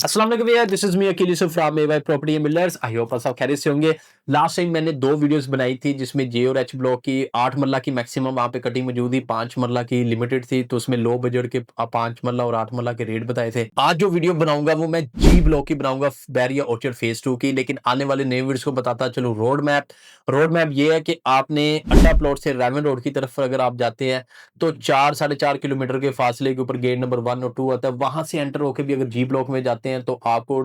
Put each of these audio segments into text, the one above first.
अस्सलाम वालेकुम भैया, this is me Akeel Yusuf from A Y property and builders. I hope आप सब खैरियत से होंगे। लास्ट टाइम मैंने दो वीडियोस बनाई थी जिसमें जे और एच ब्लॉक की 8 मरला की मैक्सिमम वहां पे कटिंग मौजूद थी, 5 मरला की लिमिटेड थी, तो उसमें लो बजट के 5 मरला और 8 मरला के रेट बताए थे। आज जो वीडियो बनाऊंगा वो मैं जी ब्लॉक की बनाऊंगा, बैरिया ऑर्चर्ड फेज 2 की। लेकिन आने वाले नए वीडियोस को बताता चलो रोड मैप ये है कि आपने अड्डा प्लॉट से रेवन रोड की तरफ अगर आप जाते हैं तो 4-4.5 किलोमीटर के फासले के ऊपर गेट नंबर 1 और 2 आता है। वहां से एंटर होकर भी अगर जी ब्लॉक में जाते हैं तो आपको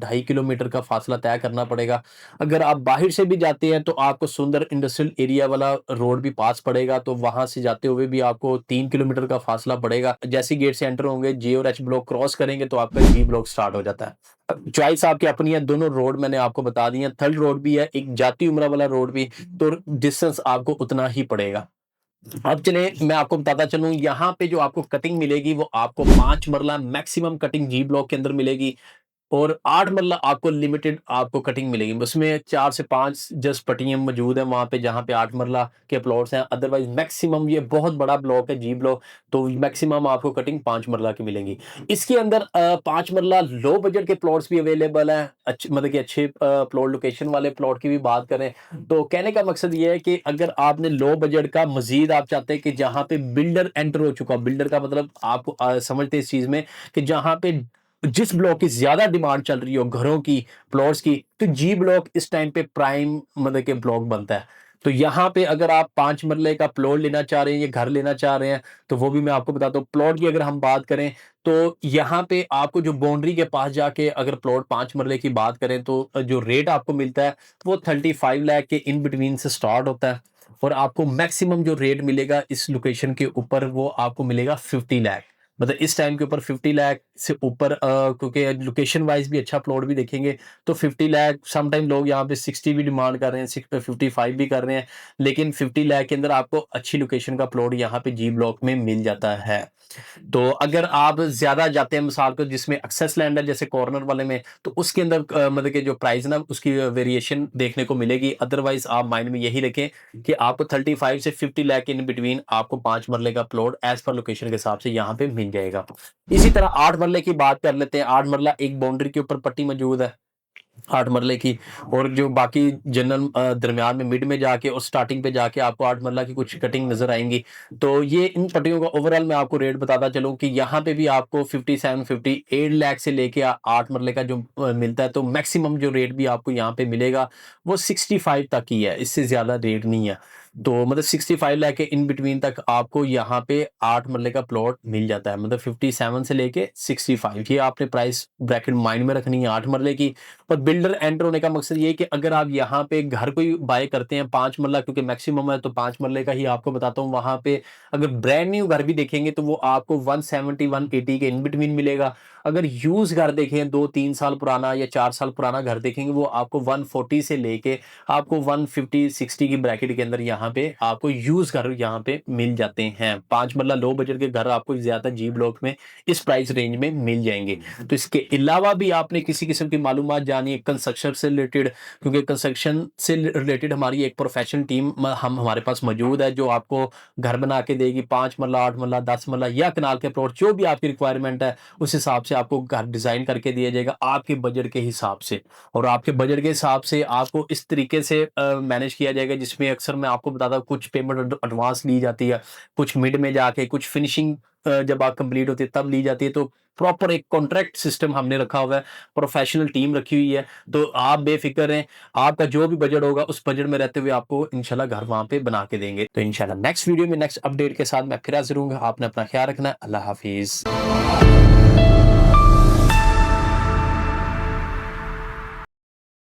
2.5 किलोमीटर का फासला तय करना पड़ेगा। अगर आप बाहर से भी जाते हैं तो आपको सुंदर इंडस्ट्रियल एरिया वाला रोड भी पास पड़ेगा, तो वहां से जाते हुए भी आपको 3 किलोमीटर का फासला पड़ेगा। जैसे गेट से एंटर होंगे, जे और एच ब्लॉक क्रॉस करेंगे तो आपका जी ब्लॉक स्टार्ट हो जाता है। चॉइस आपकी अपनी है, दोनों रोड मैंने आपको बता दी है। थर्ड रोड भी है, एक जाती उमरा वाला रोड भी, तो डिस्टेंस आपको उतना ही पड़ेगा। अब चले मैं आपको बताता चलूं, यहाँ पे जो आपको कटिंग मिलेगी वो आपको 5 मरला मैक्सिमम कटिंग जी ब्लॉक के अंदर मिलेगी और 8 मरला आपको लिमिटेड आपको कटिंग मिलेगी। उसमें 4 से 5 जस्ट पट्टियां मौजूद हैं वहां पे जहां पे 8 मरला के प्लॉट्स हैं। अदरवाइज मैक्सिमम ये बहुत बड़ा ब्लॉक है जी ब्लॉक, तो मैक्सिमम आपको कटिंग 5 मरला की मिलेंगी। इसके अंदर 5 मरला लो बजट के प्लॉट्स भी अवेलेबल हैं, अच्छे मतलब कि अच्छे प्लॉट लोकेशन वाले प्लॉट की भी बात करें तो कहने का मकसद ये है कि अगर आपने लो बजट का मजीद आप चाहते हैं कि जहां पे बिल्डर एंटर हो चुका, बिल्डर का मतलब आप समझते हैं इस चीज में कि जहां पे जिस ब्लॉक की ज्यादा डिमांड चल रही हो घरों की, प्लॉट्स की, तो जी ब्लॉक इस टाइम पे प्राइम मतलब के ब्लॉक बनता है। तो यहाँ पे अगर आप 5 मरले का प्लॉट लेना चाह रहे हैं या घर लेना चाह रहे हैं तो वो भी मैं आपको बताता हूँ। प्लॉट की अगर हम बात करें तो यहाँ पे आपको जो बाउंड्री के पास जाके अगर प्लॉट 5 मरले की बात करें तो जो रेट आपको मिलता है वो 35 लाख के इन बिटवीन से स्टार्ट होता है और आपको मैक्सिमम जो रेट मिलेगा इस लोकेशन के ऊपर वो आपको मिलेगा 50 लाख। मतलब इस टाइम के ऊपर 50 लाख से ऊपर क्योंकि लोकेशन वाइज भी अच्छा प्लॉट भी देखेंगे तो 50 लाख, समटाइम लोग यहाँ पे 60 भी डिमांड कर रहे हैं, 55 भी कर रहे हैं, लेकिन 50 लाख के अंदर आपको अच्छी लोकेशन का प्लॉट यहाँ पे जी ब्लॉक में मिल जाता है। तो अगर आप ज्यादा जाते हैं मिसाल को जिसमें एक्सेस लैंड है जैसे कॉर्नर वाले में, तो उसके अंदर मतलब कि जो प्राइस ना उसकी वेरिएशन देखने को मिलेगी। अदरवाइज आप माइंड में यही रखें कि आपको 35 से 50 लाख के इन बिटवीन आपको 5 मरले का प्लॉट एज पर लोकेशन के हिसाब से यहाँ पे मिल जाएगा। इसी तरह 8 मरले की बात कर लेते हैं। 8 मरला एक बाउंड्री के ऊपर पट्टी मौजूद है 8 मरले की, और जो बाकी जनरल दरमियान में मिड में जाके और स्टार्टिंग पे जाके आपको 8 मरला की कुछ कटिंग नजर आएंगी। तो ये इन पट्टियों का ओवरऑल मैं आपको रेट बताता चलूं कि यहाँ पे भी आपको 57-58 लाख से लेके 8 मरले का जो मिलता है, तो मैक्सिमम जो रेट भी आपको यहाँ पे मिलेगा वो 65 तक ही है, इससे ज्यादा रेट नहीं है। तो मतलब 65 लाख के इन बिटवीन तक आपको यहाँ पे 8 मरले का प्लॉट मिल जाता है, मतलब 57 से लेके 65, ये आपने प्राइस ब्रैकेट माइंड में रखनी है 8 मरले की। पर बिल्डर एंटर होने का मकसद ये है कि अगर आप यहाँ पे घर कोई बाय करते हैं 5 मरला, क्योंकि मैक्सिमम है तो 5 मरले का ही आपको बताता हूँ। वहां पे अगर ब्रांड न्यू घर भी देखेंगे तो वो आपको 170-180 के इन बिटवीन मिलेगा। अगर यूज घर देखें 2-3 साल पुराना या 4 साल पुराना घर देखेंगे वो आपको 140 से लेके आपको 150-60 की ब्रैकेट के अंदर यहाँ पे आपको यूज घर यहाँ पे मिल जाते हैं। 5 मरला लो बजट के घर आपको ज्यादा जी ब्लॉक में इस प्राइस रेंज में मिल जाएंगे। तो इसके अलावा भी आपने किसी किस्म की मालूमात जानी है कंस्ट्रक्शन से रिलेटेड, क्योंकि कंस्ट्रक्शन से रिलेटेड हमारी एक प्रोफेशनल टीम हम हमारे पास मौजूद है जो आपको घर बना के देगी। 5 मरला, 8 मरला, 10 मरला या कनाल के प्लॉट जो भी आपकी रिक्वायरमेंट है उस हिसाब से आपको घर डिजाइन करके दिया जाएगा आपके बजट के हिसाब से। और आपके बजट के हिसाब से आपको इस तरीके से मैनेज किया जाएगा जिसमें अक्सर मैं आपको बताता हूँ कुछ पेमेंट एडवांस ली जाती है, कुछ मिड में जाके, कुछ फिनिशिंग जब आप कंप्लीट होती है तब ली जाती है। तो प्रॉपर एक कॉन्ट्रैक्ट सिस्टम हमने रखा हुआ है, प्रोफेशनल टीम रखी हुई है। तो आप बेफिक्र रहें, आपका जो भी बजट होगा उस बजट में रहते हुए आपको इंशाल्लाह घर वहां पे बना के देंगे। तो इंशाल्लाह नेक्स्ट वीडियो में नेक्स्ट अपडेट के साथ मैं फिर हाजिर हूँ। आपने अपना ख्याल रखना है। अल्लाह हाफिज।